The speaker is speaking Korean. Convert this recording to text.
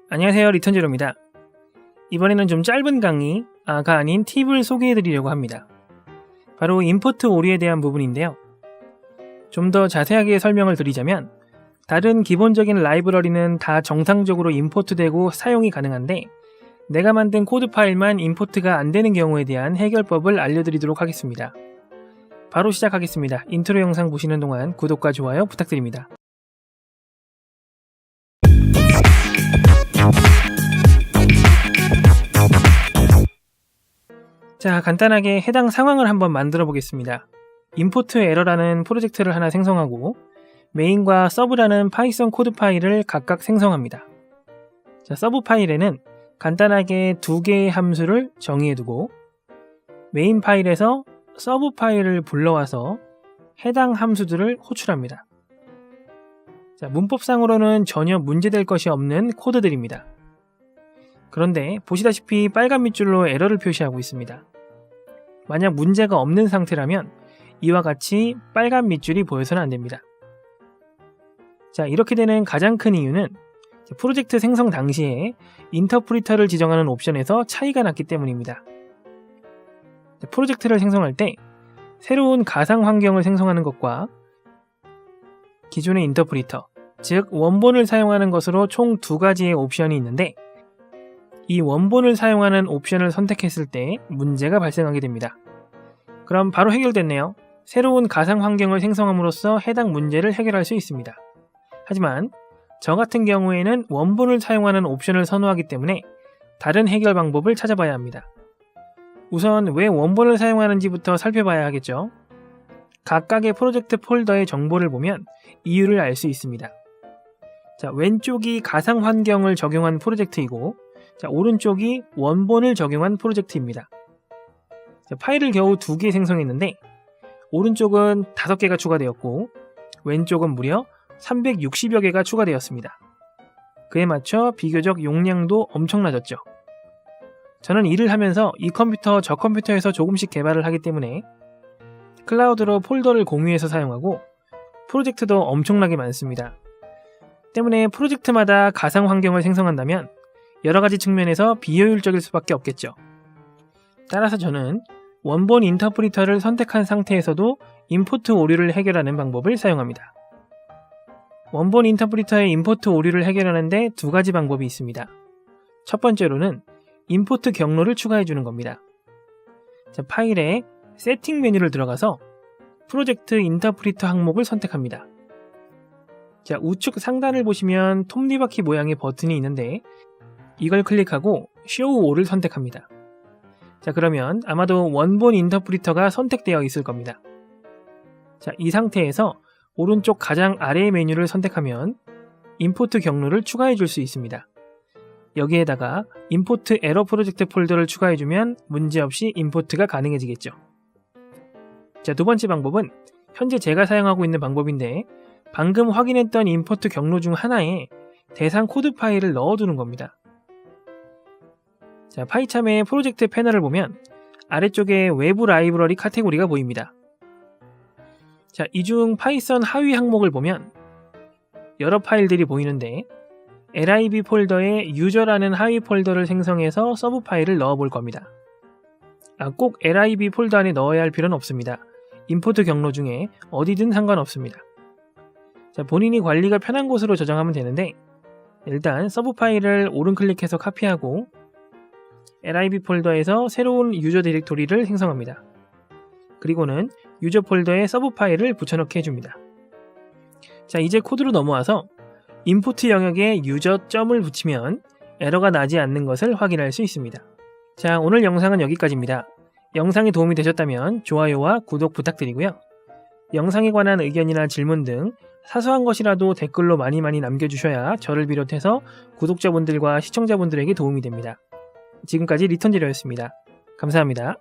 안녕하세요, 리턴제로입니다. 이번에는 좀 짧은 강의가 아닌 팁을 소개해드리려고 합니다. 바로 임포트 오류에 대한 부분인데요. 좀 더 자세하게 설명을 드리자면 다른 기본적인 라이브러리는 다 정상적으로 임포트되고 사용이 가능한데 내가 만든 코드 파일만 임포트가 안 되는 경우에 대한 해결법을 알려드리도록 하겠습니다. 바로 시작하겠습니다. 인트로 영상 보시는 동안 구독과 좋아요 부탁드립니다. 자, 간단하게 해당 상황을 한번 만들어 보겠습니다. 임포트 에러라는 프로젝트를 하나 생성하고 메인과 서브라는 파이썬 코드 파일을 각각 생성합니다. 자, 서브 파일에는 간단하게 두 개의 함수를 정의해두고 메인 파일에서 서브 파일을 불러와서 해당 함수들을 호출합니다. 자, 문법상으로는 전혀 문제될 것이 없는 코드들입니다. 그런데 보시다시피 빨간 밑줄로 에러를 표시하고 있습니다. 만약 문제가 없는 상태라면 이와 같이 빨간 밑줄이 보여서는 안됩니다. 자, 이렇게 되는 가장 큰 이유는 프로젝트 생성 당시에 인터프리터를 지정하는 옵션에서 차이가 났기 때문입니다. 프로젝트를 생성할 때 새로운 가상 환경을 생성하는 것과 기존의 인터프리터, 즉 원본을 사용하는 것으로 총 두 가지의 옵션이 있는데 이 원본을 사용하는 옵션을 선택했을 때 문제가 발생하게 됩니다. 그럼 바로 해결됐네요. 새로운 가상 환경을 생성함으로써 해당 문제를 해결할 수 있습니다. 하지만 저 같은 경우에는 원본을 사용하는 옵션을 선호하기 때문에 다른 해결 방법을 찾아봐야 합니다. 우선 왜 원본을 사용하는지부터 살펴봐야 하겠죠. 각각의 프로젝트 폴더의 정보를 보면 이유를 알 수 있습니다. 자, 왼쪽이 가상 환경을 적용한 프로젝트이고 자, 오른쪽이 원본을 적용한 프로젝트입니다. 자, 파일을 겨우 2개 생성했는데 오른쪽은 5개가 추가되었고 왼쪽은 무려 360여 개가 추가되었습니다. 그에 맞춰 비교적 용량도 엄청나졌죠. 저는 일을 하면서 이 컴퓨터 저 컴퓨터에서 조금씩 개발을 하기 때문에 클라우드로 폴더를 공유해서 사용하고 프로젝트도 엄청나게 많습니다. 때문에 프로젝트마다 가상 환경을 생성한다면 여러가지 측면에서 비효율적일 수밖에 없겠죠. 따라서 저는 원본 인터프리터를 선택한 상태에서도 임포트 오류를 해결하는 방법을 사용합니다. 원본 인터프리터의 임포트 오류를 해결하는데 두 가지 방법이 있습니다. 첫 번째로는 임포트 경로를 추가해주는 겁니다. 자, 파일에 세팅 메뉴를 들어가서 프로젝트 인터프리터 항목을 선택합니다. 자, 우측 상단을 보시면 톱니바퀴 모양의 버튼이 있는데 이걸 클릭하고 Show All을 선택합니다. 자, 그러면 아마도 원본 인터프리터가 선택되어 있을 겁니다. 자, 이 상태에서 오른쪽 가장 아래의 메뉴를 선택하면 임포트 경로를 추가해 줄 수 있습니다. 여기에다가 임포트 에러 프로젝트 폴더를 추가해주면 문제없이 임포트가 가능해지겠죠. 자, 두 번째 방법은 현재 제가 사용하고 있는 방법인데 방금 확인했던 임포트 경로 중 하나에 대상 코드 파일을 넣어두는 겁니다. 자, 파이참의 프로젝트 패널을 보면 아래쪽에 외부 라이브러리 카테고리가 보입니다. 자, 이 중 파이썬 하위 항목을 보면 여러 파일들이 보이는데 lib 폴더에 유저라는 하위 폴더를 생성해서 서브 파일을 넣어 볼 겁니다. 꼭 lib 폴더 안에 넣어야 할 필요는 없습니다. 임포트 경로 중에 어디든 상관없습니다. 자, 본인이 관리가 편한 곳으로 저장하면 되는데 일단 서브 파일을 오른클릭해서 카피하고 lib 폴더에서 새로운 유저 디렉토리를 생성합니다. 그리고는 유저 폴더에 서브 파일을 붙여넣기 해줍니다. 자, 이제 코드로 넘어와서 임포트 영역에 유저.을 붙이면 에러가 나지 않는 것을 확인할 수 있습니다. 자, 오늘 영상은 여기까지입니다. 영상이 도움이 되셨다면 좋아요와 구독 부탁드리고요. 영상에 관한 의견이나 질문 등 사소한 것이라도 댓글로 많이 남겨주셔야 저를 비롯해서 구독자분들과 시청자분들에게 도움이 됩니다. 지금까지 리턴제로였습니다. 감사합니다.